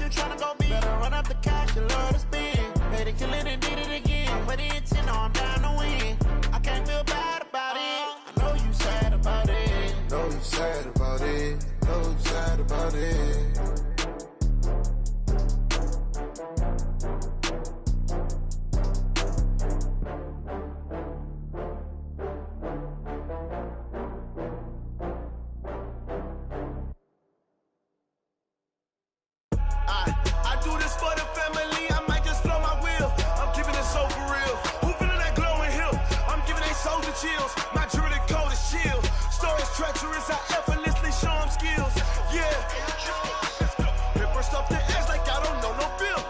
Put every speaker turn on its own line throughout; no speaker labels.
you tryna go be. Better run up the cash, you love to spend. Pay to kill it and did it again. But the intent, no, I'm down to win. I can't feel bad about it. I know you sad about it.
Know you sad about it. Know you sad about it.
I do this for the family, I might just blow my wheel. I'm keeping it so for real. Who feeling that glowing hill? I'm giving they souls the chills. My jewelry code is chill. Stories treacherous, I effortlessly show them skills. Yeah. Hit first off the edge like I don't know no feel.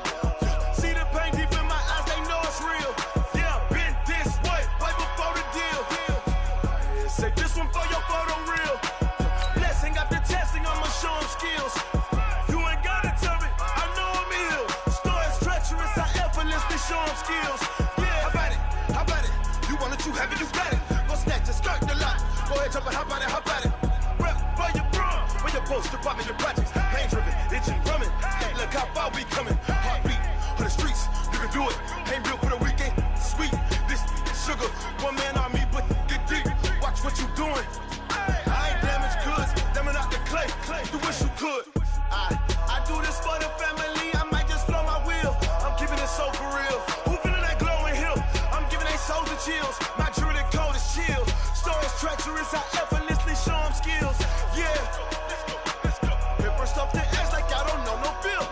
See the pain deep in my eyes, they know it's real. Yeah, been this way, right before the deal. Say this one for your photo real. Blessing after testing, I'ma show them skills. Show them skills. Yeah, how about it? You want it, you have it, you got it. Go snatch it, skirt the lot. Go ahead, jump it, how about it? Rep for your bro, for your post, your pop, your projects. Pain driven, itching, drumming. Hey, look how far we coming. Heartbeat for the streets, you can do it. Ain't built for the weekend, sweet. This sugar, one man on me, but get deep. Watch what you doing. I ain't damaged goods, damn it out the clay. You wish you could. I do this for the family, I might just blow my wheel. I'm keeping it so for real. Who feeling that glowing hill? I'm giving they souls the chills. My jewelry code is chill. Stories treacherous, I effortlessly show them skills. Yeah. Hit first off the edge like I don't know no feel.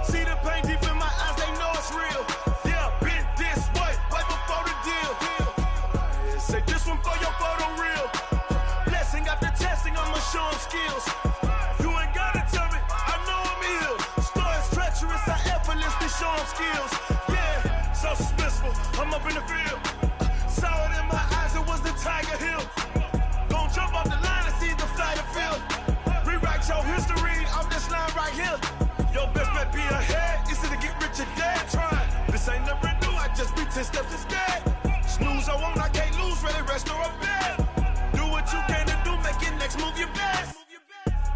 See the pain deep in my eyes, they know it's real. Yeah, been this way, right before the deal. Say this one for your photo real. Blessing after testing, I'ma show them skills. Show them skills, yeah, so suspenseful. I'm up in the field, saw it in my eyes, it was the Tiger Hill. Gon' jump off the line and see the flight of field. Rewrite your history off this line right here. Your best bet be ahead, easy to get rich or dead. Trying, this ain't never new, I just be 10 steps instead. Snooze I won't, I can't lose, ready, rest or a bed. Do what you can to do, make your next move your best.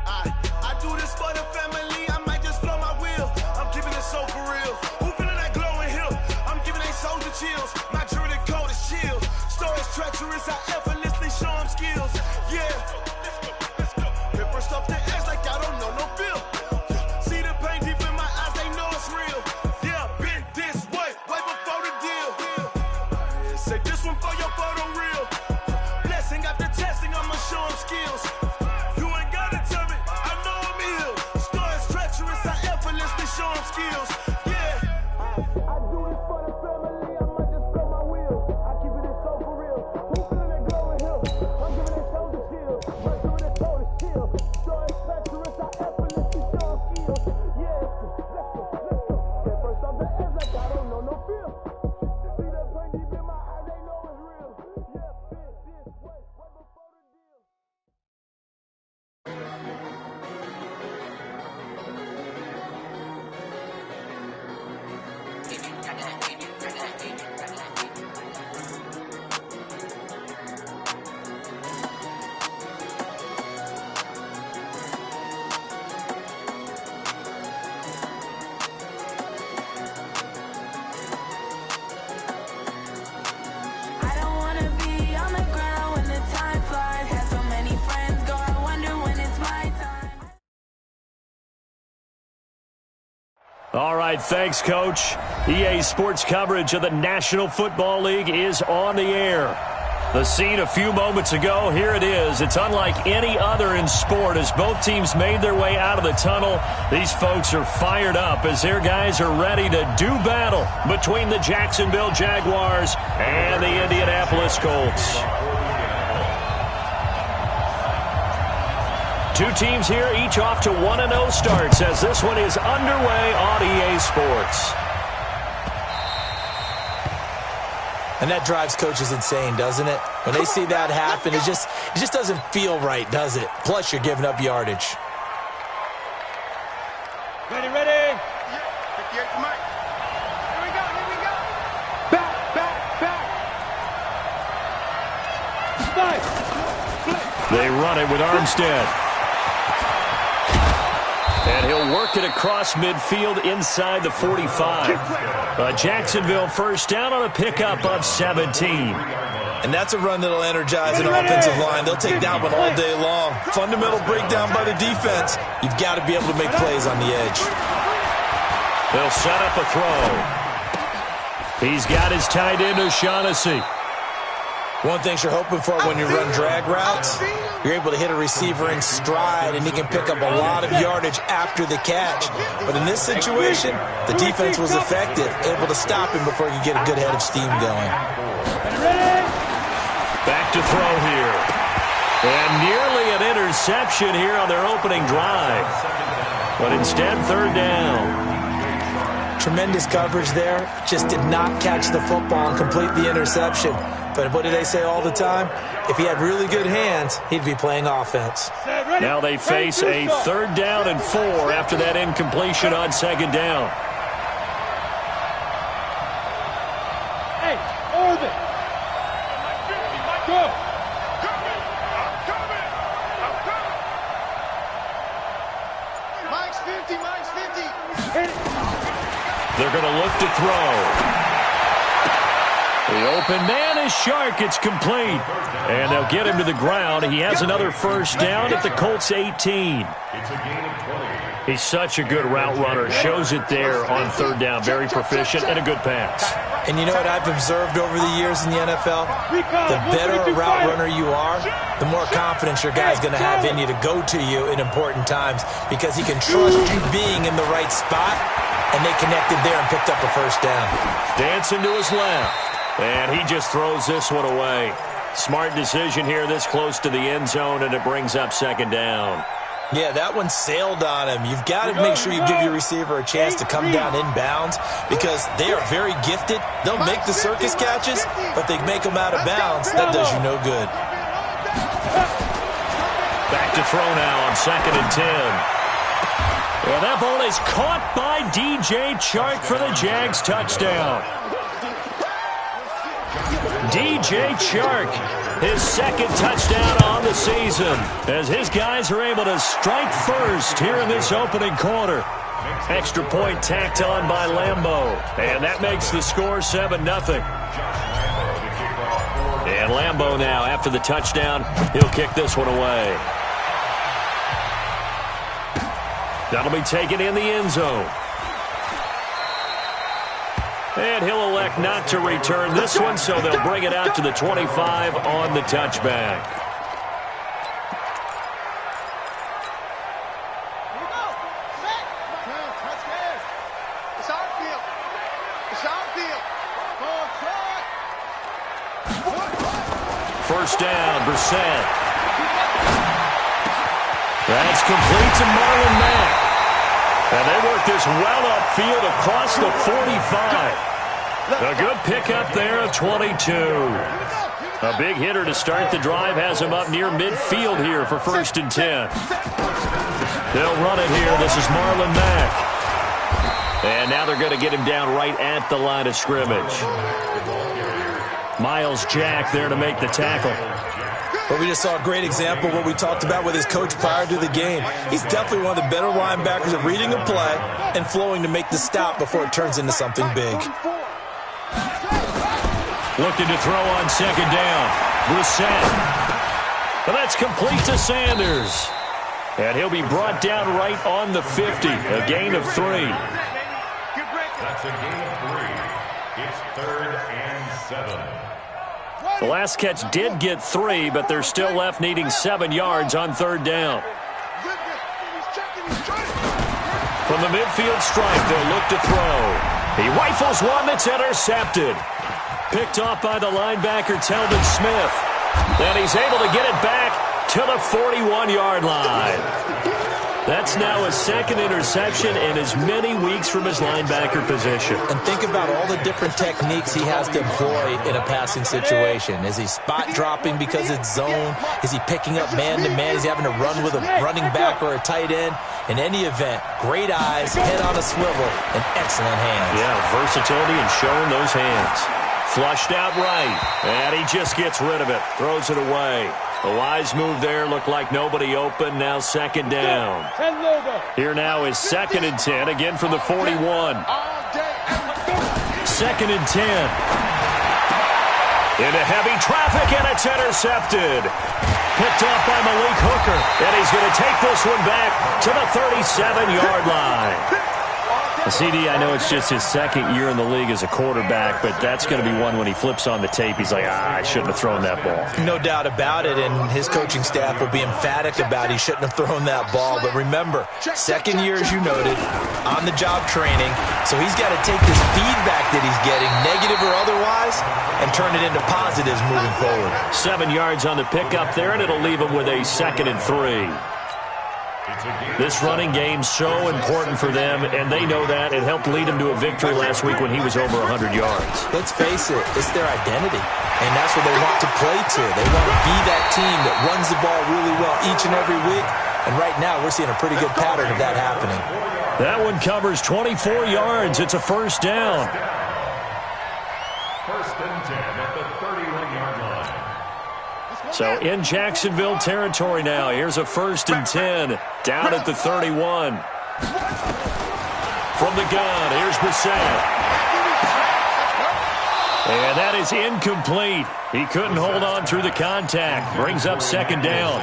I do this for the family, I might just blow my wheel. I'm keeping it so for real. Who feeling that glowing hill? I'm giving they souls the chills. My jewelry code is chill. Stories treacherous, I effortlessly show them skills. Yeah. Hit first off the edge like I don't know no feel. See the pain deep in my eyes, they know it's real. Yeah, been this way, right before the deal. Say this one for your photo real. Blessing after testing, I'ma show them skills. Show them skills, yeah. I do this for the family, I might just blow my wheel. I keep it so for real. Who feeling that glowing hill? I'm giving it so to chill. My jewelry code is chill. Stories treacherous, I effortlessly show them skills. Yeah, let's go. Get first off the edge like I don't know no feel. See that pain deep in my eyes, they know it's real. Yeah, been this way, right before the deal.
All right, thanks, Coach. EA Sports coverage of the National Football League is on the air. The scene a few moments ago, here it is. It's unlike any other in sport as both teams made their way out of the tunnel. These folks are fired up as their guys are ready to do battle between the Jacksonville Jaguars and the Indianapolis Colts. Two teams here, each off to 1-0 starts as this one is underway on EA Sports.
And that drives coaches insane, doesn't it? When they see that happen, it just doesn't feel right, does it? Plus, you're giving up yardage.
Ready, ready?
Yeah, 58 Mike.
Here we go. Back.
They run it with Armstead. And he'll work it across midfield inside the 45. Jacksonville first down on a pickup of 17.
And that's a run that'll energize an offensive line. They'll take that one all day long. Fundamental breakdown by the defense. You've got to be able to make plays on the edge.
They'll set up a throw. He's got his tight end, O'Shaughnessy.
One thing you're hoping for when you run drag routes, you're able to hit a receiver in stride, and he can pick up a lot of yardage after the catch. But in this situation, the defense was effective, able to stop him before he could get a good head of steam going.
Back to throw here. And nearly an interception here on their opening drive. But instead, third down.
Tremendous coverage there. Just did not catch the football and complete the interception. But what do they say all the time? If he had really good hands, he'd be playing offense.
Now they face a 3rd down and 4 after that incompletion on 2nd down.
Hey, Orbit. Go.
Mike's 50, Mike's 50.
They're going to look to throw. The open man is Shark. It's complete. And they'll get him to the ground. He has another first down at the Colts 18. He's such a good route runner. Shows it there on 3rd down. Very proficient and a good pass.
And you know what I've observed over the years in the NFL? The better a route runner you are, the more confidence your guy's going to have in you to go to you in important times because he can trust you being in the right spot, and they connected there and picked up a first down.
Dancing to his left. And he just throws this one away. Smart decision here this close to the end zone, and it brings up 2nd down.
Yeah, that one sailed on him. You've got to make sure you give your receiver a chance to come down inbounds because they are very gifted. They'll make the circus catches, but they make them out of bounds. That does you no good.
Back to throw now on 2nd and 10. And that ball is caught by DJ Chark for the Jags touchdown. DJ Chark, his 2nd touchdown on the season, as his guys are able to strike first here in this opening quarter. Extra point tacked on by Lambeau, and that makes the score 7-0. And Lambeau now, after the touchdown, he'll kick this one away. That'll be taken in the end zone. And he'll elect not to return this one, so they'll bring it out to the 25 on the touchback. First down, Brissett. That's complete to Marlon Mack. And they work this well upfield across the 45. A good pickup there of 22. A big hitter to start the drive has him up near midfield here for 1st and 10. They'll run it here. This is Marlon Mack. And now they're going to get him down right at the line of scrimmage. Miles Jack there to make the tackle.
But we just saw a great example of what we talked about with his coach prior to the game. He's definitely one of the better linebackers at reading a play and flowing to make the stop before it turns into something big.
Looking to throw on 2nd down. Brissett. And that's complete to Sanders. And he'll be brought down right on the 50. A gain of 3.
That's a gain of 3. It's 3rd and 7.
The last catch did get 3, but they're still left needing 7 yards on 3rd down. From the midfield stripe, they'll look to throw. He rifles one that's intercepted. Picked off by the linebacker, Telvin Smith. Then he's able to get it back to the 41-yard line. That's now a 2nd interception in as many weeks from his linebacker position.
And think about all the different techniques he has to employ in a passing situation. Is he spot dropping because it's zone? Is he picking up man-to-man? Is he having to run with a running back or a tight end? In any event, great eyes, head on a swivel, and excellent hands.
Yeah, versatility and showing those hands. Flushed out right, and he just gets rid of it. Throws it away. A wise move there. Looked like nobody open. Now second down. Here now is 2nd and 10, again from the 41. 2nd and 10. Into heavy traffic, and it's intercepted. Picked off by Malik Hooker, and he's going to take this one back to the 37-yard line. CD, I know it's just his 2nd year in the league as a quarterback, but that's going to be one when he flips on the tape. He's like, I shouldn't have thrown that ball.
No doubt about it, and his coaching staff will be emphatic about he shouldn't have thrown that ball. But remember, 2nd year, as you noted, on-the-job training, so he's got to take this feedback that he's getting, negative or otherwise, and turn it into positives moving forward.
7 yards on the pickup there, and it'll leave him with a 2nd and 3. This running game so important for them, and they know that. It helped lead them to a victory last week when he was over 100 yards.
Let's face it, it's their identity, and that's what they want to play to. They want to be that team that runs the ball really well each and every week, and right now we're seeing a pretty good pattern of that happening.
That one covers 24 yards. It's a first down.
1st and 10 at the 31-yard line.
So in Jacksonville territory now. Here's a 1st and 10 down at the 31. From the gun, here's Brissett. And that is incomplete. He couldn't hold on through the contact. Brings up 2nd down.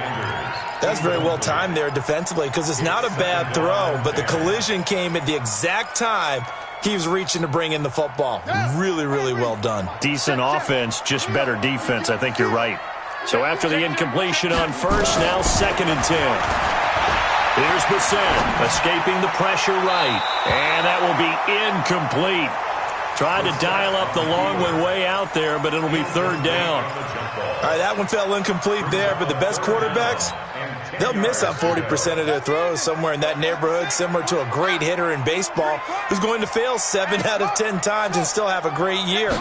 That's very well timed there defensively because it's not a bad throw, but the collision came at the exact time he was reaching to bring in the football. Really, really well done.
Decent offense, just better defense. I think you're right. So after the incompletion on 1st, now 2nd and 10. Here's Brissett escaping the pressure right. And that will be incomplete. Tried to dial up the long one way out there, but it'll be 3rd down.
All right, that one fell incomplete there, but the best quarterbacks, they'll miss on 40% of their throws somewhere in that neighborhood, similar to a great hitter in baseball who's going to fail 7 out of 10 times and still have a great year.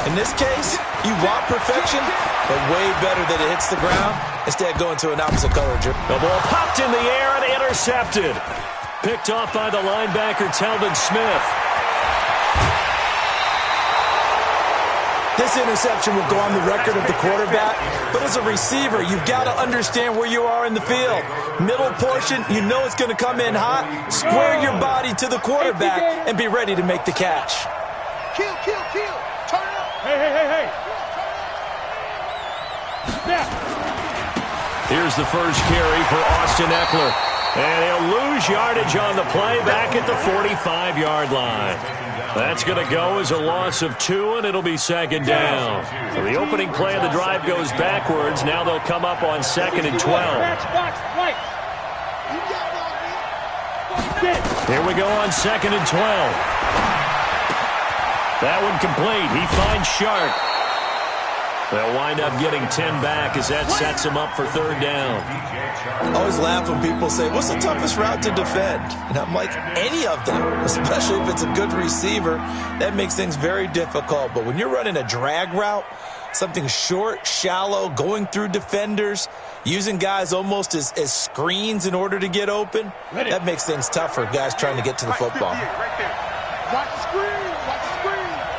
In this case, you want perfection, but way better that it hits the ground instead going to an opposite color.
The ball popped in the air and intercepted. Picked off by the linebacker, Telvin Smith.
This interception will go on the record of the quarterback, but as a receiver, you've got to understand where you are in the field. Middle portion, you know it's going to come in hot. Square your body to the quarterback and be ready to make the catch.
Kill. Turn it up.
Hey. Snap.
Here's the first carry for Austin Eckler. And he'll lose yardage on the play back at the 45-yard line. That's going to go as a loss of 2, and it'll be 2nd down. So the opening play of the drive goes backwards. Now they'll come up on 2nd and 12. Here we go on 2nd and 12. That one complete. He finds Shark. They'll wind up getting 10 back as that sets him up for 3rd down.
I always laugh when people say, what's the toughest route to defend? And I'm like, any of them, especially if it's a good receiver. That makes things very difficult. But when you're running a drag route, something short, shallow, going through defenders, using guys almost as screens in order to get open, that makes things tough for guys trying to get to the football.
Watch the screen.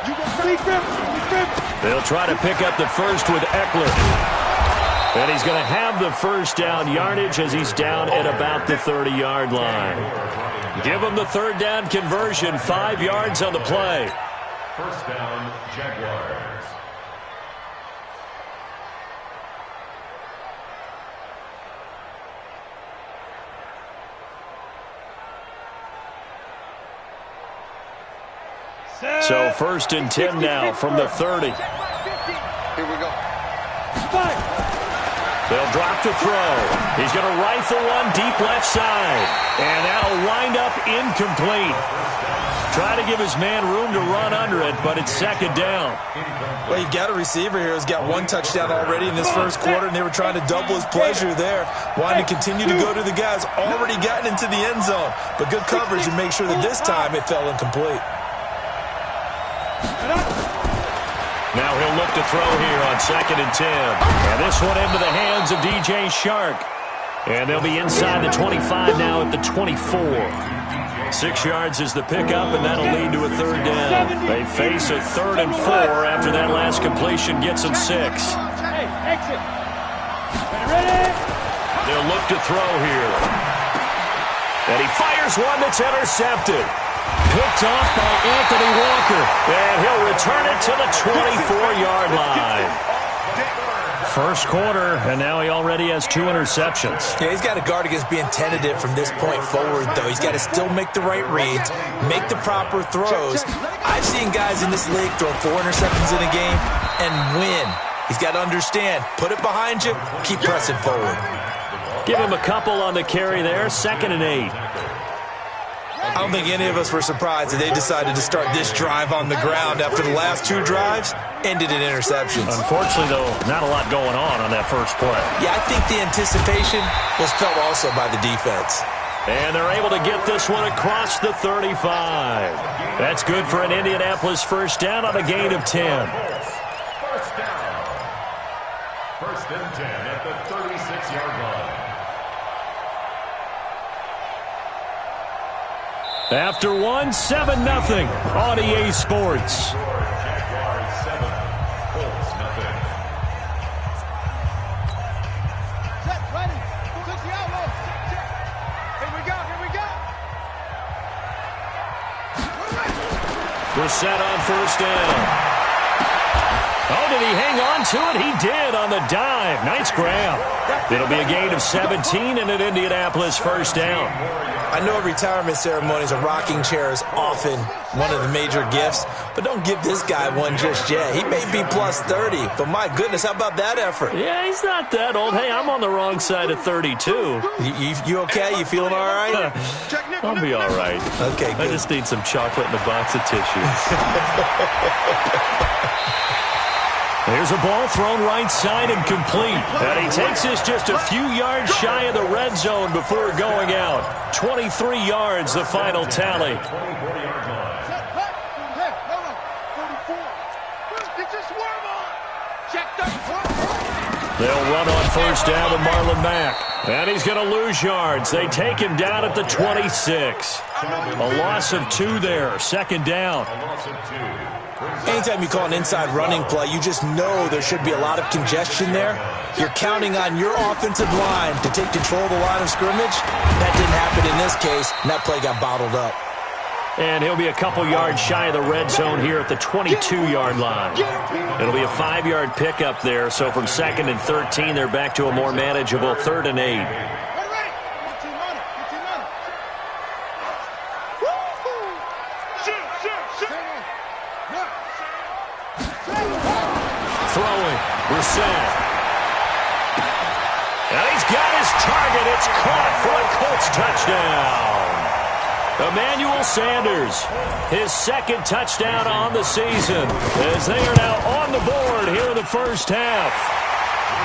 You got defense.
They'll try to pick up the first with Eckler. And he's going to have the first down yardage as he's down at about the 30-yard line. Give him the 3rd down conversion, 5 yards on the play.
1st down, Jaguars.
So 1st and 10 now from the 30.
Here we go.
They'll drop to throw. He's going to rifle one deep left side. And that'll wind up incomplete. Try to give his man room to run under it, but it's 2nd down.
Well, you've got a receiver here who's got 1 touchdown already in this first quarter, and they were trying to double his pleasure there. Wanting to continue to go to the guys already gotten into the end zone. But good coverage and make sure that this time it fell incomplete.
Now he'll look to throw here on 2nd and 10. And this one into the hands of DJ Shark. And they'll be inside the 25 now at the 24. 6 yards is the pickup, and that'll lead to a third down. They face a 3rd and 4 after that last completion gets them 6.
Hey, exit. Ready?
They'll look to throw here. And he fires one that's intercepted. Picked off by Anthony Walker. And he'll return it to the 24-yard line. First quarter, and now he already has 2 interceptions.
Yeah, he's got to guard against being tentative from this point forward, though. He's got to still make the right reads, make the proper throws. I've seen guys in this league throw 4 interceptions in a game and win. He's got to understand, put it behind you, keep pressing forward.
Give him a couple on the carry there, 2nd and 8.
I don't think any of us were surprised that they decided to start this drive on the ground after the last 2 drives ended in interceptions.
Unfortunately, though, not a lot going on that first play.
Yeah, I think the anticipation was felt also by the defense.
And they're able to get this one across the 35. That's good for an Indianapolis first down on a gain of 10.
First down. 1st and 10 at the 36-yard line.
After 1, 7-0 on EA Sports.
Jaguars 7, Colts nothing.
Set, ready. Took the outlaw. Check. Here we go.
We're set on first down. Oh, did he hang on to it? He did on the dive. Nice grab. It'll be a gain of 17 and an Indianapolis first down.
I know at retirement ceremonies, a rocking chair is often one of the major gifts, but don't give this guy one just yet. He may be plus 30, but my goodness, how about that effort?
Yeah, he's not that old. Hey, I'm on the wrong side of 32.
You okay? You feeling all right?
I'll be all right.
Okay, good.
I just need some chocolate and a box of tissues. There's a ball thrown right side and complete. And he takes this just a few yards shy of the red zone before going out. 23 yards, the final tally. They'll run on first down with Marlon Mack. And he's going to lose yards. They take him down at the 26. A loss of 2 there. 2nd down.
Anytime you call an inside running play, you just know there should be a lot of congestion there. You're counting on your offensive line to take control of the line of scrimmage. That didn't happen in this case, and that play got bottled up.
And he'll be a couple yards shy of the red zone here at the 22-yard line. It'll be a 5-yard pickup there, so from 2nd and 13, they're back to a more manageable 3rd and 8. Throwing, Brissett. And he's got his target. It's caught for a Colts touchdown. Emmanuel Sanders, his 2nd touchdown on the season, as they are now on the board here in the first half.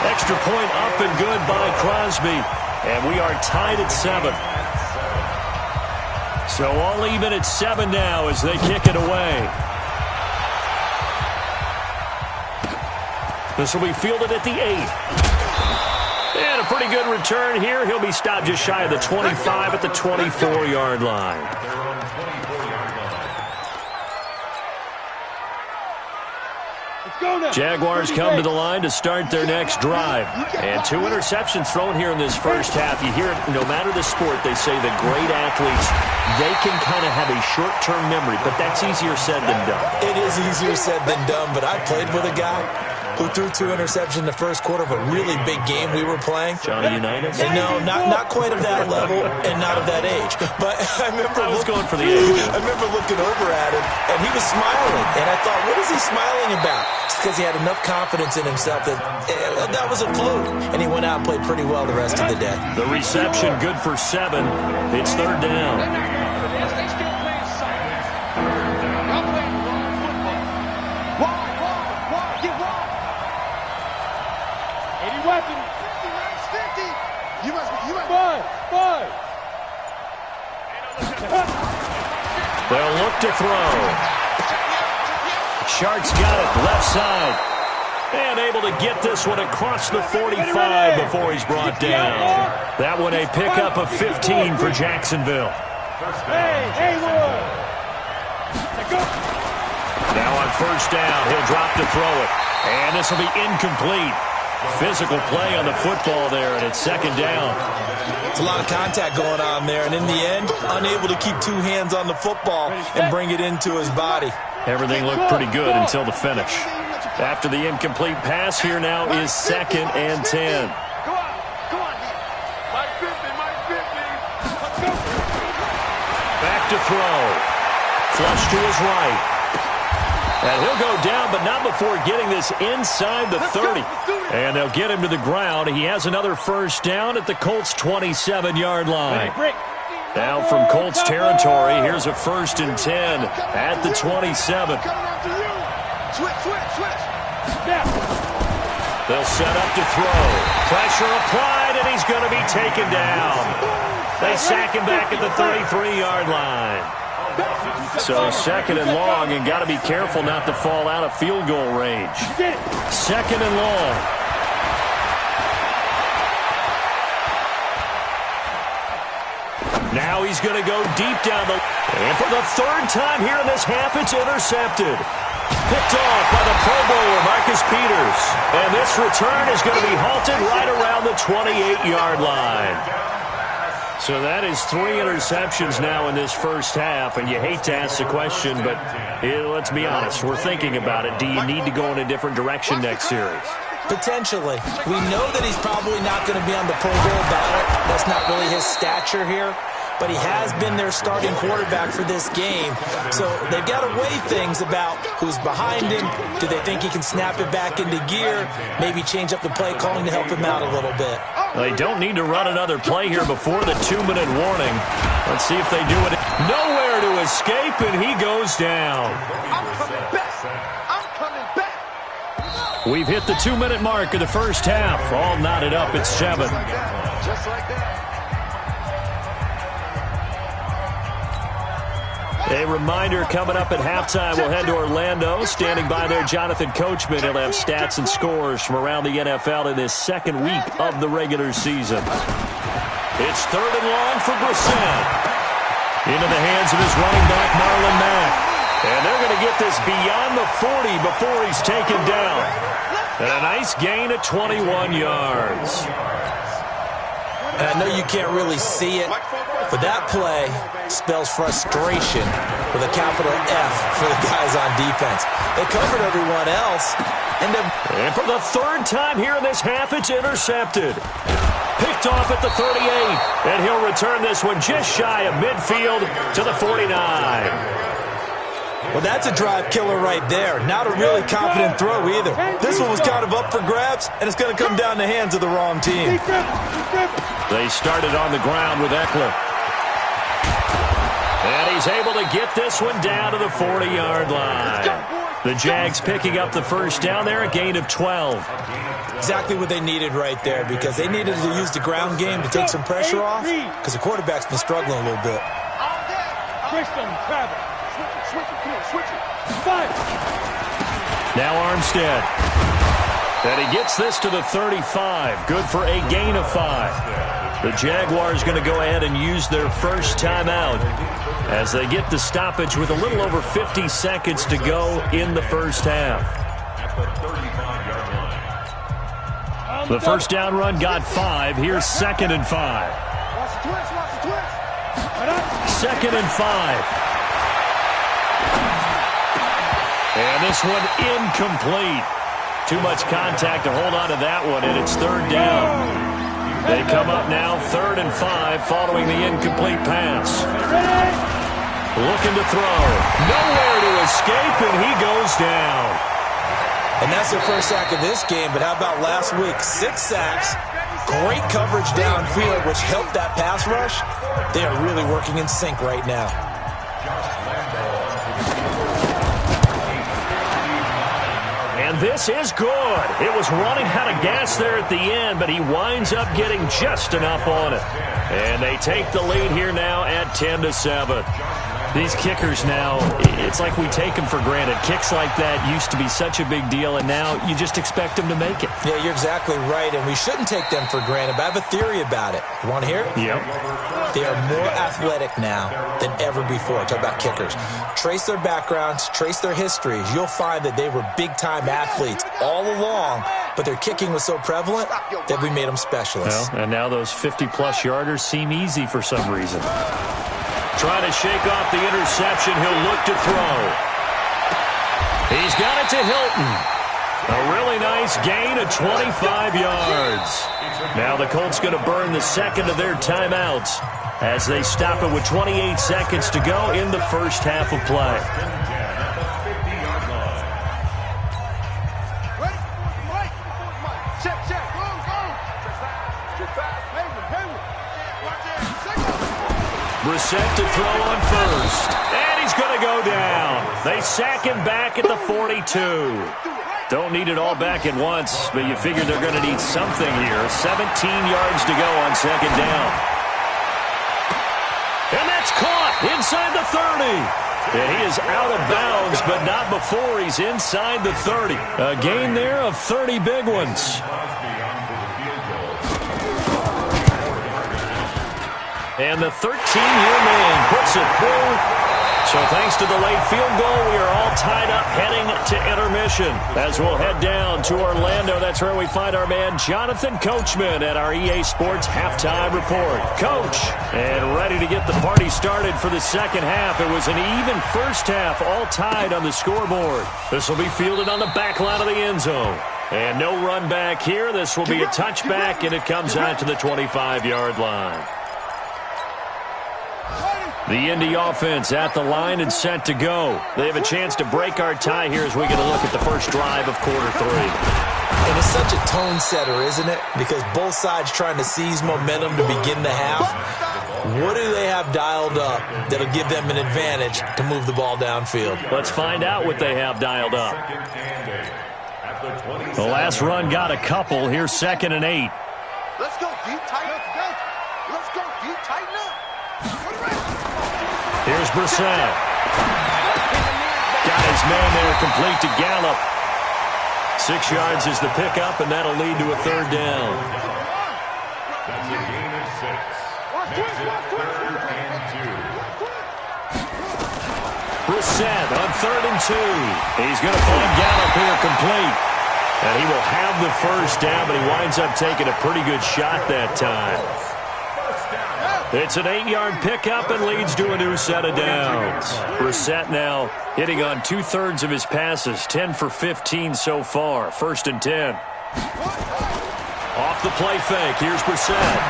Extra point up and good by Crosby, and we are tied at 7. So all even at 7 now as they kick it away. This will be fielded at the 8. And a pretty good return here. He'll be stopped just shy of the 25 at the 24-yard line. Jaguars come to the line to start their next drive. And 2 interceptions thrown here in this first half. You hear it, no matter the sport, they say the great athletes, they can kind of have a short-term memory, but that's easier said than done.
It is easier said than done, but I played with a guy who threw 2 interceptions in the first quarter of a really big game we were playing.
Johnny Unitas?
And no, not quite of that level and not of that age. But I was
going for the age.
I remember looking over at him, and he was smiling. And I thought, what is he smiling about? It's because he had enough confidence in himself that that was a fluke. And he went out and played pretty well the rest of the day.
The reception good for 7. It's 3rd down. They'll look to throw. Shark's got it, left side. And able to get this one across the 45 before he's brought down. That one a pickup of 15 for Jacksonville. Now on first down, he'll drop to throw it. And this will be incomplete. Physical play on the football there, and it's second down.
It's a lot of contact going on there, and in the end, unable to keep two hands on the football and bring it into his body.
Everything looked pretty good until the finish. After the incomplete pass, here now is 2nd and 10. Back to throw. Flush to his right. And he'll go down, but not before getting this inside the 30. And they'll get him to the ground. He has another first down at the Colts' 27-yard line. Now from Colts territory, here's a 1st and 10 at the 27. They'll set up to throw. Pressure applied, and he's going to be taken down. They sack him back at the 33-yard line. So 2nd and long, and got to be careful not to fall out of field goal range. 2nd and long. Now he's going to go deep down the... And for the 3rd time here in this half, it's intercepted. Picked off by the Pro Bowler, Marcus Peters. And this return is going to be halted right around the 28-yard line. So that is 3 interceptions now in this first half, and you hate to ask the question, but let's be honest, we're thinking about it. Do you need to go in a different direction next series?
Potentially. We know that he's probably not going to be on the Pro Bowl ballot. That's not really his stature here. But he has been their starting quarterback for this game. So they've got to weigh things about who's behind him. Do they think he can snap it back into gear? Maybe change up the play calling to help him out a little bit.
They don't need to run another play here before the 2-minute warning. Let's see if they do it. Nowhere to escape, and he goes down.
I'm coming back. I'm coming back.
We've hit the 2-minute mark of the first half. All knotted up at 7.
Just like that.
A reminder, coming up at halftime, we'll head to Orlando. Standing by there, Jonathan Coachman. He'll have stats and scores from around the NFL in this 2nd week of the regular season. It's 3rd and long for Brissett. Into the hands of his running back, Marlon Mack. And they're going to get this beyond the 40 before he's taken down. And a nice gain of 21 yards.
And I know you can't really see it, but that play spells frustration with a capital F for the guys on defense. They covered everyone else. And
for the 3rd time here in this half, it's intercepted. Picked off at the 38. And he'll return this one just shy of midfield to the 49.
Well, that's a drive killer right there. Not a really confident throw either. This one was kind of up for grabs, and it's going to come down the hands of the wrong team.
They started on the ground with Eckler. And he's able to get this one down to the 40-yard line. The Jags picking up the first down there, a gain of 12.
Exactly what they needed right there, because they needed to use the ground game to take some pressure off, because the quarterback's been struggling a little bit.
Now Armstead. And he gets this to the 35. Good for a gain of 5. The Jaguars going to go ahead and use their first timeout as they get the stoppage with a little over 50 seconds to go in the first half. The first down run got 5. Here's 2nd and 5. 2nd and 5. And this one incomplete. Too much contact to hold on to that one, and it's 3rd down. They come up now 3rd and 5 following the incomplete pass. Looking to throw. Nowhere to escape, and he goes down.
And that's their first sack of this game, but how about last week? 6 sacks, great coverage downfield, which helped that pass rush. They are really working in sync right now.
And this is good. It was running out of gas there at the end, but he winds up getting just enough on it. And they take the lead here now at 10-7. These kickers now, it's like we take them for granted. Kicks like that used to be such a big deal, and now you just expect them to make it.
Yeah, you're exactly right, and we shouldn't take them for granted, but I have a theory about it. You want to hear it?
Yep.
They are more athletic now than ever before. Talk about kickers. Trace their backgrounds, trace their histories. You'll find that they were big-time athletes all along, but their kicking was so prevalent that we made them specialists.
Well, and now those 50-plus yarders seem easy for some reason. Trying to shake off the interception. He'll look to throw. He's got it to Hilton. A really nice gain of 25 yards. Now the Colts going to burn the second of their timeouts as they stop it with 28 seconds to go in the first half of play. Brissett to throw on first. And he's going to go down. They sack him back at the 42. Don't need it all back at once, but you figure they're going to need something here. 17 yards to go on second down. And that's caught inside the 30. And he is out of bounds, but not before he's inside the 30. A gain there of 30 big ones. And the 13-year man puts it through. So thanks to the late field goal, we are all tied up heading to intermission. As we'll head down to Orlando, that's where we find our man Jonathan Coachman at our EA Sports Halftime Report. Coach, and ready to get the party started for the second half. It was an even first half, all tied on the scoreboard. This will be fielded on the back line of the end zone. And no run back here. This will be a touchback, and it comes out to the 25-yard line. The Indy offense at the line and set to go. They have a chance to break our tie here as we get a look at the first drive of quarter three.
And it's such a tone setter, isn't it? Because both sides trying to seize momentum to begin the half. What do they have dialed up that'll give them an advantage to move the ball downfield?
Let's find out what they have dialed up. The last run got a couple. Here's 2nd and 8.
Let's go, D. Tighten up. Let's go, D. Tighten up.
Here's Brissett. Got his man there, complete to Gallup. 6 yards is the pickup, and that'll lead to a third down.
That's a gain of 6. Makes it 3rd and 2.
Brissett on 3rd and 2. He's going to find Gallup here complete. And he will have the first down, but he winds up taking a pretty good shot that time. It's an 8-yard pickup and leads to a new set of downs. Brissett now hitting on 2/3 of his passes, 10 for 15 so far. 1st and 10. Off the play fake. Here's Brissett.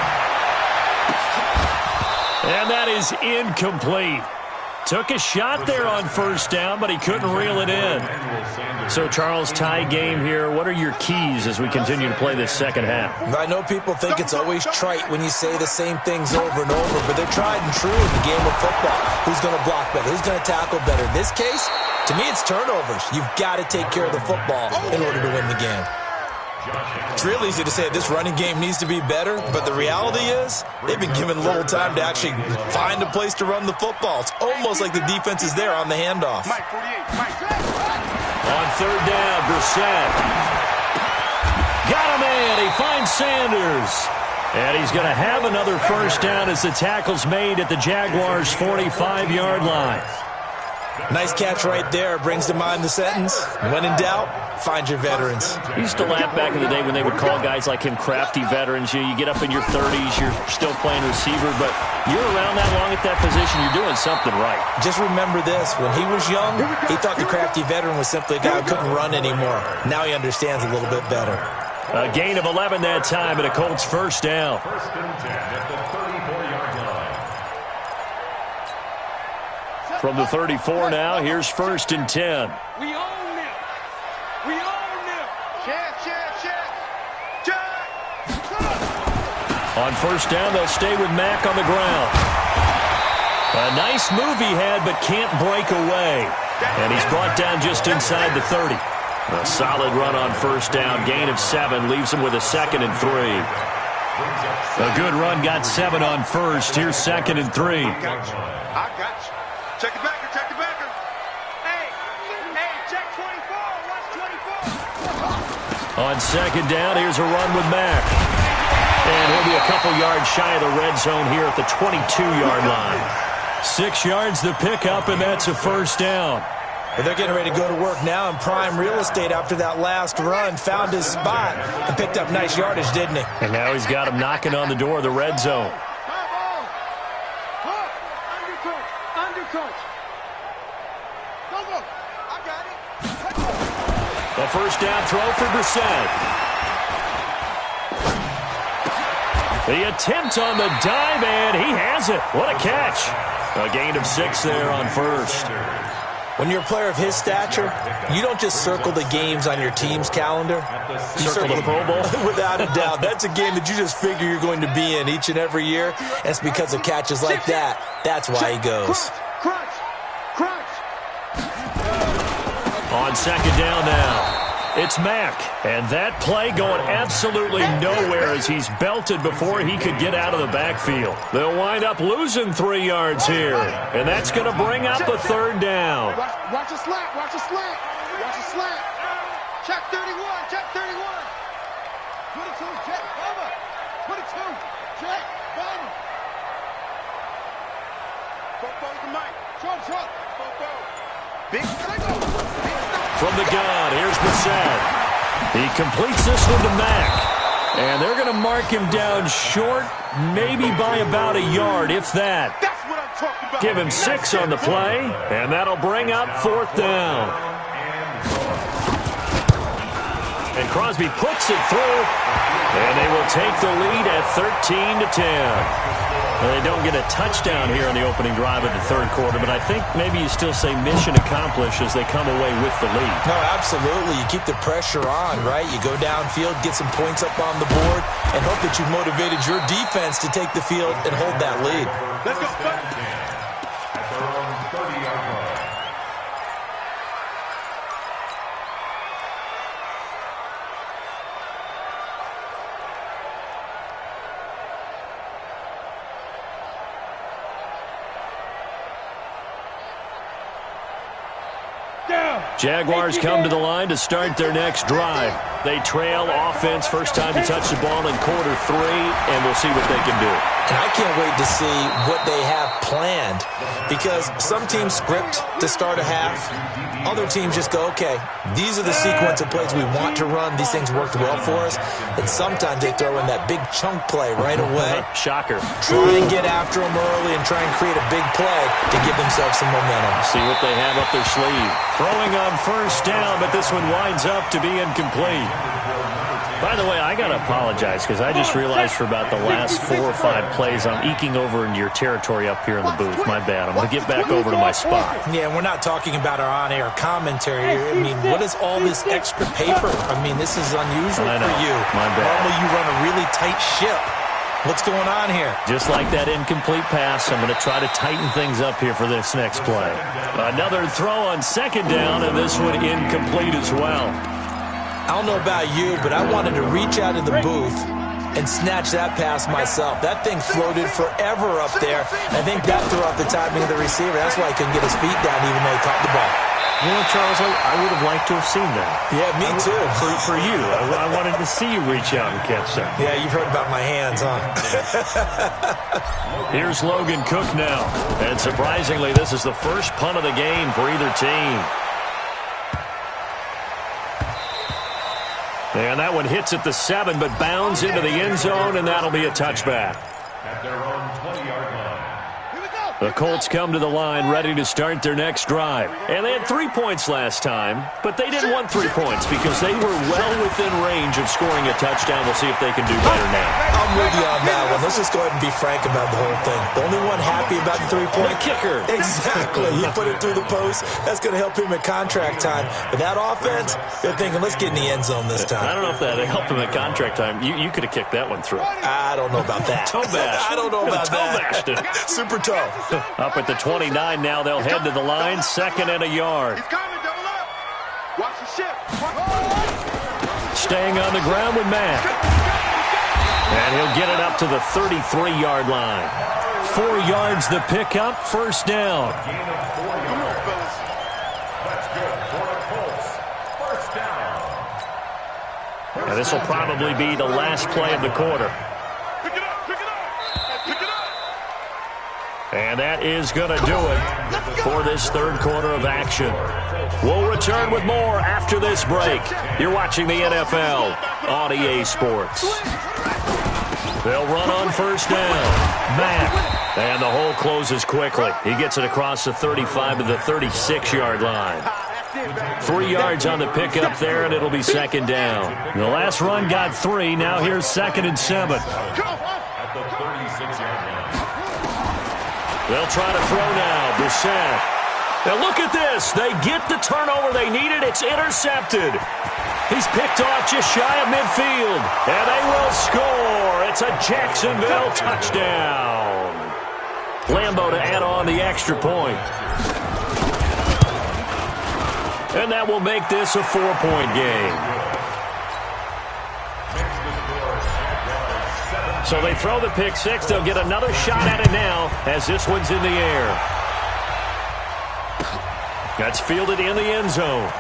And that is incomplete. Took a shot there on first down, but he couldn't reel it in. So, Charles, tie game here. What are your keys as we continue to play this second half?
I know people think it's always trite when you say the same things over and over, but they're tried and true in the game of football. Who's going to block better? Who's going to tackle better? In this case, to me, it's turnovers. You've got to take care of the football in order to win the game. It's real easy to say this running game needs to be better, but the reality is they've been given little time to actually find a place to run the football. It's almost like the defense is there on the handoff.
On 3rd down, Brissett. Got a man. He finds Sanders. And he's going to have another first down as the tackle's made at the Jaguars' 45-yard line.
Nice catch right there. Brings to mind the sentence, when in doubt, find your veterans.
I used to laugh back in the day when they would call guys like him crafty veterans. You get up in your 30s, you're still playing receiver, but you're around that long at that position, you're doing something right.
Just remember this. When he was young, he thought the crafty veteran was simply a guy who couldn't run anymore. Now he understands a little bit better.
A gain of 11 that time, and a Colts first down.
1st and 10 at the 34-yard line.
From the 34 now, here's 1st and 10.
We own them. We own them. Check.
On first down, they'll stay with Mack on the ground. A nice move he had, but can't break away. And he's brought down just inside the 30. A solid run on first down. Gain of 7 leaves him with a 2nd and 3. A good run got 7 on first. Here's 2nd and 3.
I got you. Check the backer, check the backer. Hey, check 24, watch 24.
On second down, here's a run with Mack. And he'll be a couple yards shy of the red zone here at the 22-yard line. 6 yards to pick up, and that's a first down.
Well, they're getting ready to go to work now in prime real estate after that last run. Found his spot and picked up nice yardage, didn't he?
And now he's got him knocking on the door of the red zone.
Undercoach. Go. I got it.
A first down throw for Brissett. The attempt on the dive, and he has it. What a catch. A gain of 6 there on first.
When you're a player of his stature, you don't just circle the games on your team's calendar. You
Circle the Pro Bowl?
Without a doubt. That's a game that you just figure you're going to be in each and every year. And it's because of catches like that. That's why he goes.
Crunch.
On second down now, it's Mack. And that play going absolutely nowhere as he's belted before he could get out of the backfield. They'll wind up losing 3 yards here. And that's going to bring up a third down.
Watch a slant. Check 31. Put it 2, check, cover. Put it 2, check, cover. Football's the mic. Short. Football. Big single.
From the gun, here's Brissett. He completes this one to Mack. And they're going to mark him down short, maybe by about a yard, if that.
That's what I'm talking about.
Give him 6 on the play, and that'll bring up 4th down. And Crosby puts it through, and they will take the lead at 13-10. They don't get a touchdown here in the opening drive of the third quarter, but I think maybe you still say mission accomplished as they come away with the lead.
No, absolutely. You keep the pressure on, right? You go downfield, get some points up on the board, and hope that you've motivated your defense to take the field and hold that lead.
Let's go.
At their own 30-yard line.
Jaguars come to the line to start their next drive. They trail offense, first time to touch the ball in quarter 3, and we'll see what they can do.
And I can't wait to see what they have planned, because some teams script to start a half. Other teams just go, okay, these are the sequence of plays we want to run. These things worked well for us. And sometimes they throw in that big chunk play right away.
Shocker.
Try and get after them early and try and create a big play to give themselves some momentum.
See what they have up their sleeve. Throwing on first down, but this one winds up to be incomplete. By the way, I got to apologize because I just realized for about the last 4 or 5 plays I'm eking over into your territory up here in the booth. My bad. I'm going to get back over to my spot.
Yeah, we're not talking about our on-air commentary here. I mean, what is all this extra paper? I mean, this is unusual
I know.
for you.
My bad.
Normally you run a really tight ship. What's going on here?
Just like that incomplete pass, I'm going to try to tighten things up here for this next play. Another throw on second down, and this one incomplete as well.
I don't know about you, but I wanted to reach out of the booth and snatch that pass myself. That thing floated forever up there. I think that threw off the timing of the receiver. That's why he couldn't get his feet down even though he caught the ball.
You know, Charles, I would have liked to have seen that.
Yeah, me too.
For you. I wanted to see you reach out and catch that.
Yeah, you've heard about my hands, huh?
Here's Logan Cook now. And surprisingly, this is the first punt of the game for either team. And that one hits at the 7, but bounds into the end zone, and that'll be a touchback.
At their own 20-yard line.
The Colts come to the line ready to start their next drive. And they had 3 points last time, but they didn't want 3 points because they were well within range of scoring a touchdown. We'll see if they can do better now.
I'm with you on that one. Let's just go ahead and be frank about the whole thing. The only one happy about the 3-point
kicker.
Exactly. He put it through the post. That's going to help him at contract time. But that offense, they're thinking, let's get in the end zone this time.
I don't know if that helped him at contract time. You could have kicked that one through.
I don't know about that.
Toe bash.
I don't know about
toe
that.
bashed it.
Super toe.
Up at the 29 now, they'll head to the line, 2nd and a yard.
He's coming, double up. Watch the ship.
Staying on the ground with Mack. And he'll get it up to the 33-yard line. 4 yards the pickup, first down.
Gain of 4 yards. That's good for the Colts. First down.
And this will probably be the last play of the quarter.
Pick it up, pick it up, pick it up.
And that is going to do it for this third quarter of action. We'll return with more after this break. You're watching the NFL on EA Sports. They'll run on first down. Mack. And the hole closes quickly. He gets it across the 35 to the 36-yard line. 3 yards on the pickup there, and it'll be second down. The last run got 3. Now here's 2nd and 7.
At the 36-yard line.
They'll try to throw now. Brissett. Now look at this. They get the turnover they needed. It's intercepted. He's picked off just shy of midfield. And they will score. It's a Jacksonville touchdown. Lambeau to add on the extra point. And that will make this a 4-point game. So they throw the pick six. They'll get another shot at it now as this one's in the air. That's fielded in the end zone.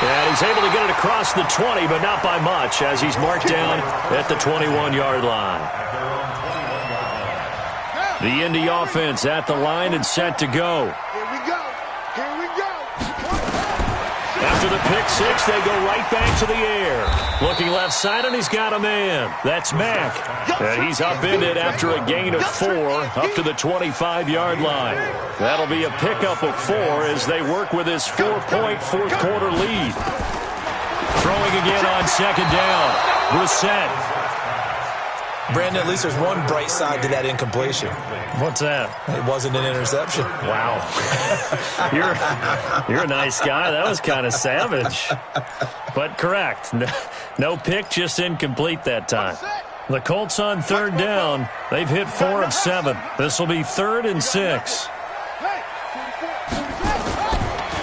And he's able to get it across the 20, but not by much as he's marked down at the 21-yard line. The Indy offense at the line and set to go.
Here we go. Here we go.
After the pick six, they go right back to the air. Looking left side, and he's got a man. That's Mack. And he's upended after a gain of 4 up to the 25-yard line. That'll be a pickup of 4 as they work with his 4-point fourth-quarter lead. Throwing again on second down. Brissett.
Brandon, at least there's one bright side to that incompletion.
What's that?
It wasn't an interception.
Wow. You're a nice guy. That was kind of savage. But correct. No pick, just incomplete that time. The Colts on third down. They've hit 4 of 7. This will be 3rd and 6.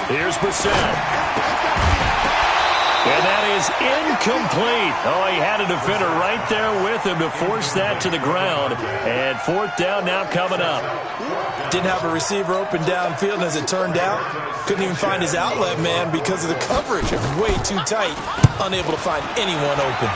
Here's Brissett. And that is incomplete. Oh, he had a defender right there with him to force that to the ground. And 4th down now coming up.
Didn't have a receiver open downfield, and as it turned out, couldn't even find his outlet man because of the coverage. It was way too tight, unable to find anyone open.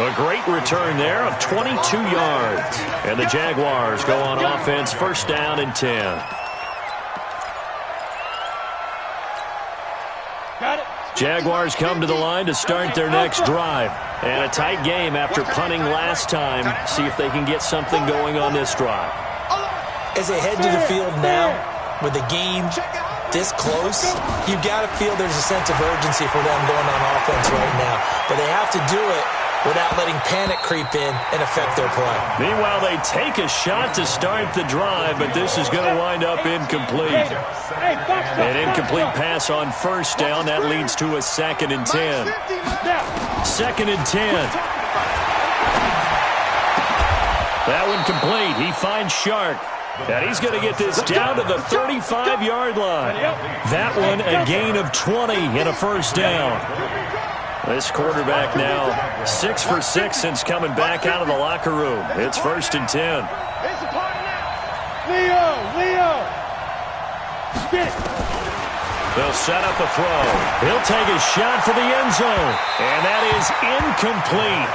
A great return there of 22 yards. And the Jaguars go on offense, first down and 10. Jaguars come to the line to start their next drive. And a tight game after punting last time. See if they can get something going on this drive.
As they head to the field now, with the game this close, you've got to feel there's a sense of urgency for them going on offense right now. But they have to do it without letting panic creep in and affect their play.
Meanwhile, they take a shot to start the drive, but this is going to wind up incomplete. An incomplete pass on first down. That leads to a 2nd and 10. 2nd and 10. That one complete. He finds Shark. And he's going to get this down to the 35-yard line. That one a gain of 20 and a first down. This quarterback now 6 for 6 since coming back out of the locker room. It's 1st and 10.
Leo.
They'll set up a throw. He'll take a shot for the end zone. And that is incomplete.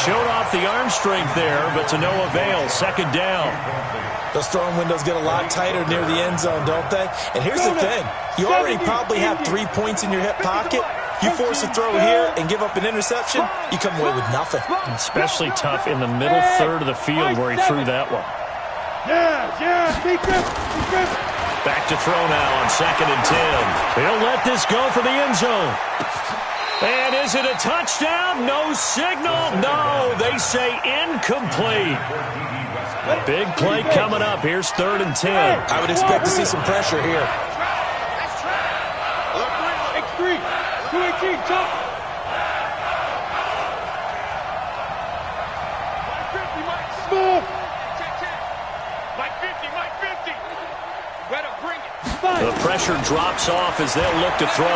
Showed off the arm strength there, but to no avail. 2nd down.
Those throwing windows get a lot tighter near the end zone, don't they? And here's the thing. You already probably have 3 points in your hip pocket. You force a throw here and give up an interception, you come away with nothing.
Especially tough in the middle third of the field where he threw that one.
Be grip.
Back to throw now on 2nd and 10. He'll let this go for the end zone. And is it a touchdown? No signal. No, they say incomplete. Big play coming up. Here's 3rd and 10.
I would expect to see some pressure here.
X3. 218, top. Move. Mike 50. Better bring it.
The pressure drops off as they'll look to throw.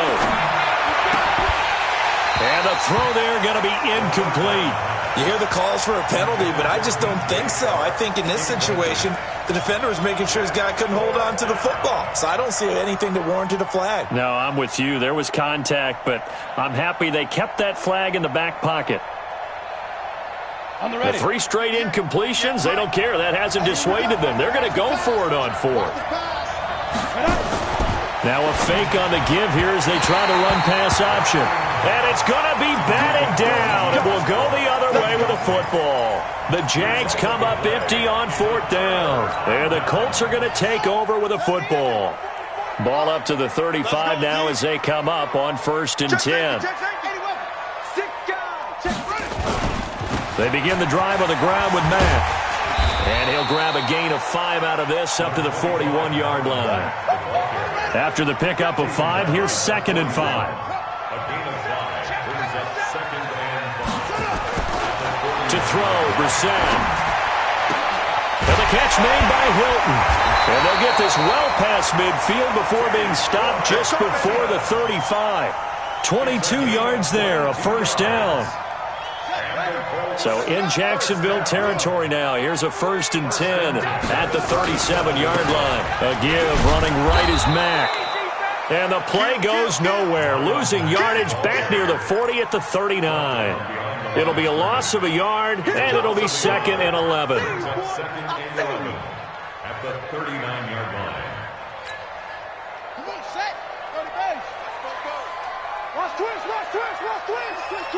And the throw there going to be incomplete.
You hear the calls for a penalty, but I just don't think so. I think in this situation, the defender was making sure his guy couldn't hold on to the football. So I don't see anything that warranted a flag.
No, I'm with you. There was contact, but I'm happy they kept that flag in the back pocket. The 3 straight incompletions, they don't care. That hasn't dissuaded them. They're going to go for it on 4th. Now a fake on the give here as they try to run pass option. And it's going to be batted down. It will go the other way with a football. The Jags come up empty on 4th down. And the Colts are going to take over with a football. Ball up to the 35 now as they come up on 1st and 10. They begin the drive on the ground with Mack. And he'll grab a gain of 5 out of this up to the 41-yard line. After the pickup of 5, here's 2nd and 5.
A gain of 5 brings up 2nd and 5.
To throw, Brissett. And the catch made by Hilton. And they'll get this well past midfield before being stopped just before the 35. 22 yards there, a 1st down. So in Jacksonville territory now. Here's a 1st and 10 at the 37-yard line. A give running right is Mack. And the play goes nowhere. Losing yardage back near the 40 at the 39. It'll be a loss of a yard, and it'll be 2nd and 11.
2nd and 11 at the 39-yard line.
Come on, set. Go to base. Watch twist, watch twist, watch twist. Twist,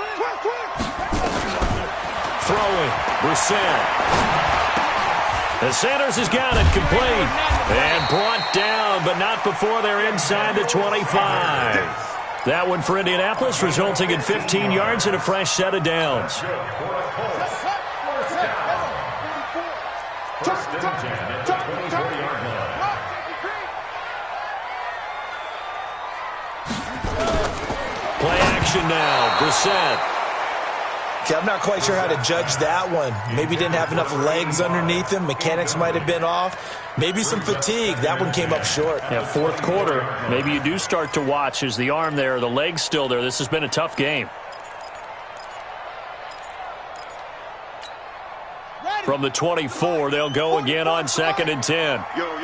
twist.
Throwing, Brissett. The Sanders has got it complete. And brought down, but not before they're inside the 25. That one for Indianapolis, resulting in 15 yards and a fresh set of downs.
First and 10 at the 24-yard line.
Play action now, Brissett.
Okay, I'm not quite sure how to judge that one. Maybe didn't have enough legs underneath him. Mechanics might have been off. Maybe some fatigue. That one came up short.
Yeah, 4th quarter. Maybe you do start to watch. Is the arm there, the leg's still there? This has been a tough game. From the 24, they'll go again on 2nd and 10.
Yo.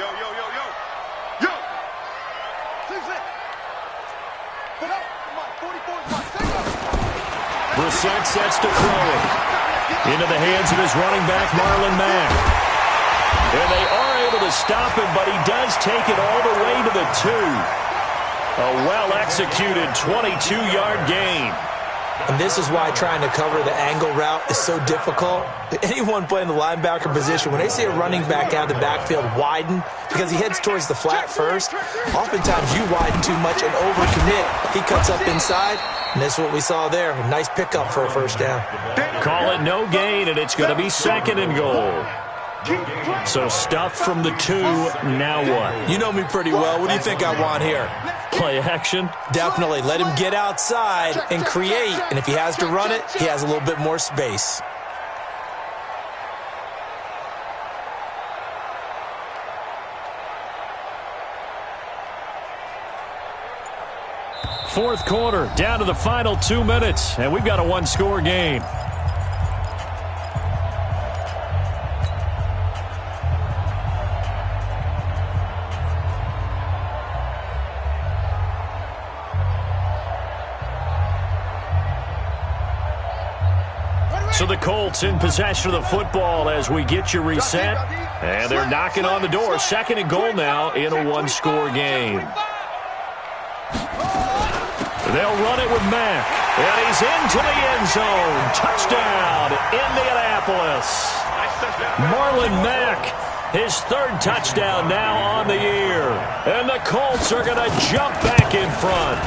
Brissett sets to throw it. Into the hands of his running back, Marlon Mack. And they are able to stop him, but he does take it all the way to the 2. A well-executed 22-yard gain.
And this is why trying to cover the angle route is so difficult. Anyone playing the linebacker position, when they see a running back out of the backfield widen because he heads towards the flat first, oftentimes you widen too much and overcommit. He cuts up inside, and that's what we saw there. A nice pickup for a 1st down.
Call it no gain, and it's going to be 2nd and goal. So stuff from the 2, now what?
You know me pretty well. What do you think I want here?
Play action?
Definitely. Let him get outside and create. And if he has to run it, he has a little bit more space.
Fourth quarter, down to the final 2 minutes, and we've got a 1-score game. So the Colts in possession of the football as we get you reset. And they're knocking on the door. 2nd and goal now in a 1-score game. They'll run it with Mack. And he's into the end zone. Touchdown, Indianapolis. Marlon Mack, his 3rd touchdown now on the year. And the Colts are going to jump back in front.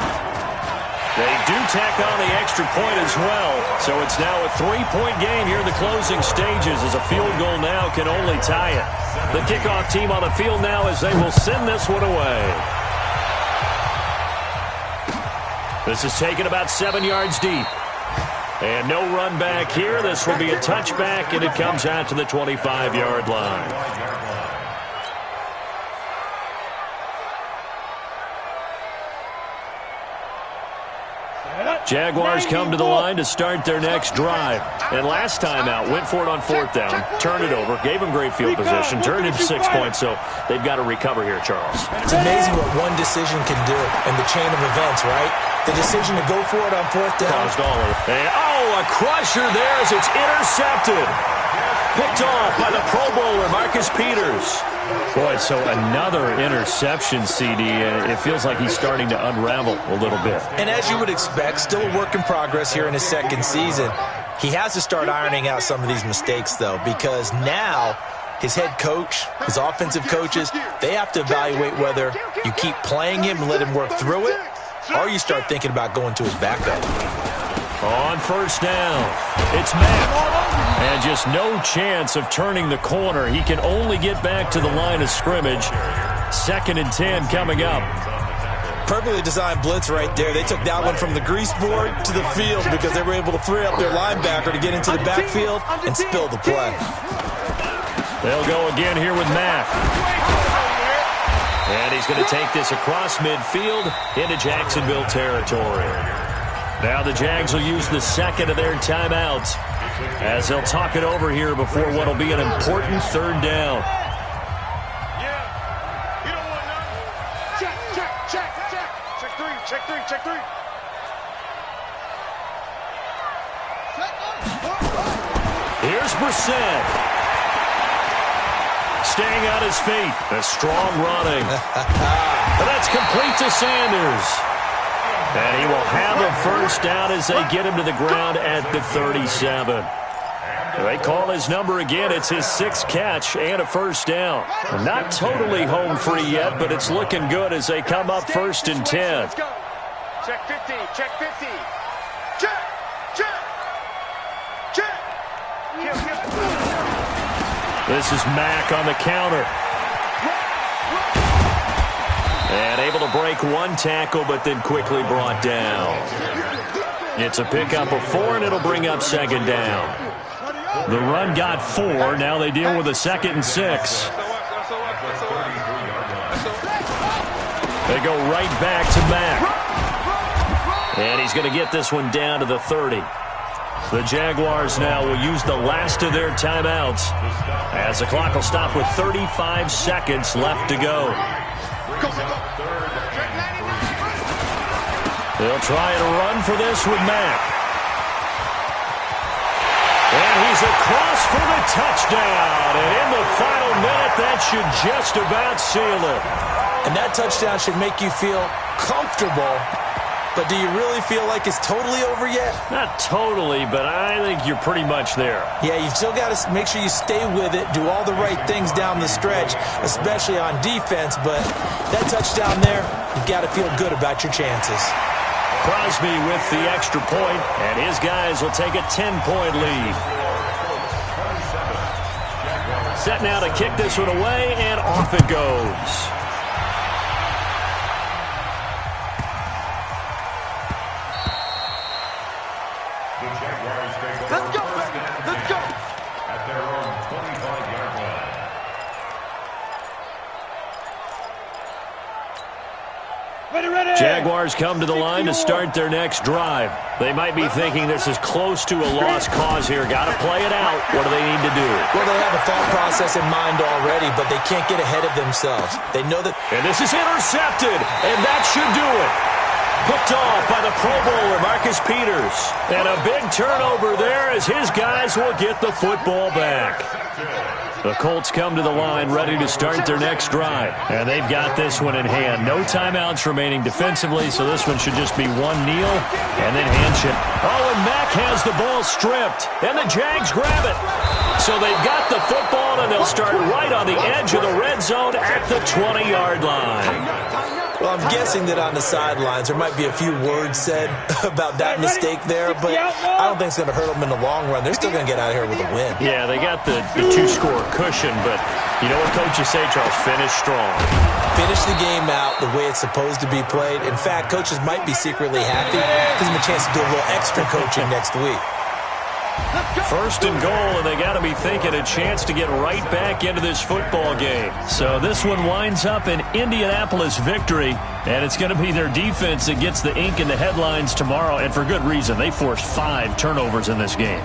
They do tack on the extra point as well. So it's now a 3-point game here in the closing stages as a field goal now can only tie it. The kickoff team on the field now as they will send this one away. This is taken about 7 yards deep. And no run back here. This will be a touchback, and it comes out to the 25-yard line. Jaguars come to the line to start their next drive. And last time out, went for it on 4th down, turned it over, gave them great field position, turned into 6 points, so they've got to recover here, Charles.
It's amazing what one decision can do in the chain of events, right? The decision to go for it on 4th down.
Caused all of it. And, a crusher there as it's intercepted. Picked off by the Pro Bowler, Marcus Peters. Boy, so another interception, CD, and it feels like he's starting to unravel a little bit.
And as you would expect, still a work in progress here in his second season. He has to start ironing out some of these mistakes, though, because now his head coach, his offensive coaches, they have to evaluate whether you keep playing him and let him work through it, or you start thinking about going to his backup.
On 1st down, it's Mack. And just no chance of turning the corner. He can only get back to the line of scrimmage. 2nd and 10 coming up.
Perfectly designed blitz right there. They took that one from the grease board to the field because they were able to free up their linebacker to get into the backfield and spill the play.
They'll go again here with Mack. And he's going to take this across midfield into Jacksonville territory. Now the Jags will use the 2nd of their timeouts as they'll talk it over here before what will be an important 3rd down.
Yeah. You don't want none. Check. Check 3.
Here's Brissett. Staying on his feet. A strong running. But that's complete to Sanders. And he will have a 1st down as they get him to the ground at the 37. They call his number again. It's his 6th catch and a 1st down. Not totally home free yet, but it's looking good as they come up 1st and 10.
Check 50. Check.
This is Mack on the counter. And able to break one tackle, but then quickly brought down. It's a pickup of 4, and it'll bring up 2nd down. The run got 4. Now they deal with a 2nd and 6. They go right back to Mack. And he's going to get this one down to the 30. The Jaguars now will use the last of their timeouts as the clock will stop with 35 seconds left to go. They'll try and run for this with Mack. And he's across for the touchdown. And in the final minute, that should just about seal it.
And that touchdown should make you feel comfortable. But do you really feel like it's totally over yet?
Not totally, but I think you're pretty much there.
Yeah, you've still got to make sure you stay with it, do all the right things down the stretch, especially on defense. But that touchdown there, you've got to feel good about your chances.
Crosby with the extra point, and his guys will take a 10-point lead. Set now to kick this one away, and off it goes.
Let's go.
At their own 25-yard line.
Ready.
Jaguars come to the line to start their next drive. They might be thinking this is close to a lost cause here. Got to play it out. What do they need to do?
Well, they have a thought process in mind already, but they can't get ahead of themselves. They know that.
And this is intercepted, and that should do it. Picked off by the Pro Bowler, Marcus Peters. And a big turnover there as his guys will get the football back. The Colts come to the line ready to start their next drive. And they've got this one in hand. No timeouts remaining defensively, so this one should just be one kneel and then hand check. Oh, and Mack has the ball stripped. And the Jags grab it. So they've got the football, and they'll start right on the edge of the red zone at the 20-yard line.
Well, I'm guessing that on the sidelines there might be a few words said about that mistake there, but I don't think it's going to hurt them in the long run. They're still going to get out of here with a win.
Yeah, they got the two-score cushion, but you know what coaches say, Charles? Finish strong.
Finish the game out the way it's supposed to be played. In fact, coaches might be secretly happy. Gives them a chance to do a little extra coaching next week.
First and goal, and they got to be thinking a chance to get right back into this football game. So this one winds up an Indianapolis victory, and it's going to be their defense that gets the ink in the headlines tomorrow, and for good reason. They forced 5 turnovers in this game.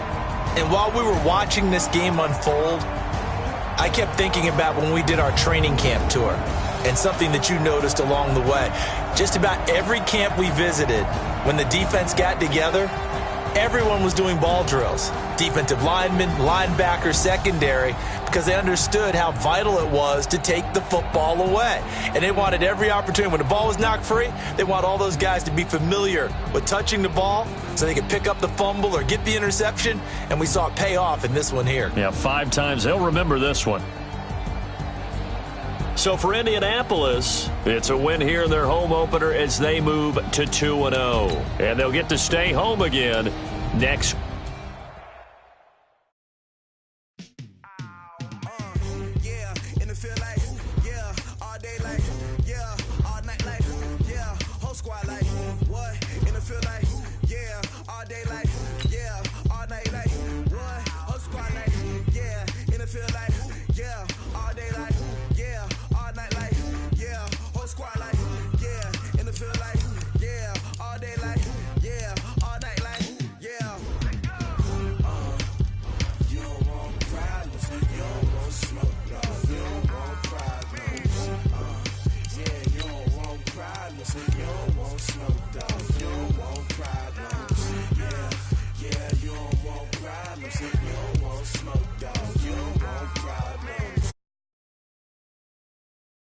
And while we were watching this game unfold, I kept thinking about when we did our training camp tour and something that you noticed along the way. Just about every camp we visited, when the defense got together, everyone was doing ball drills. Defensive linemen, linebackers, secondary, because they understood how vital it was to take the football away. And they wanted every opportunity. When the ball was knocked free, they want all those guys to be familiar with touching the ball so they could pick up the fumble or get the interception. And we saw it pay off in this one here.
Yeah, 5 times. They'll remember this one. So for Indianapolis, it's a win here in their home opener as they move to 2-0. And they'll get to stay home again next.
Yeah, in the field like, yeah, all day like, yeah, all night like, yeah, whole squad like, what? In the field like, yeah, all day like, yeah, all night like, what? Whole squad like, yeah, in the field like, yeah, all day like, yeah, all night like, yeah, whole squad like, yeah, in the field like, yeah, all day like, yeah, all night like, yeah. You don't want problems, you don't want smoke, you don't want problems. Yeah, you don't want problems, you don't want smoke, dog. You don't want problems. Yeah, you don't want problems.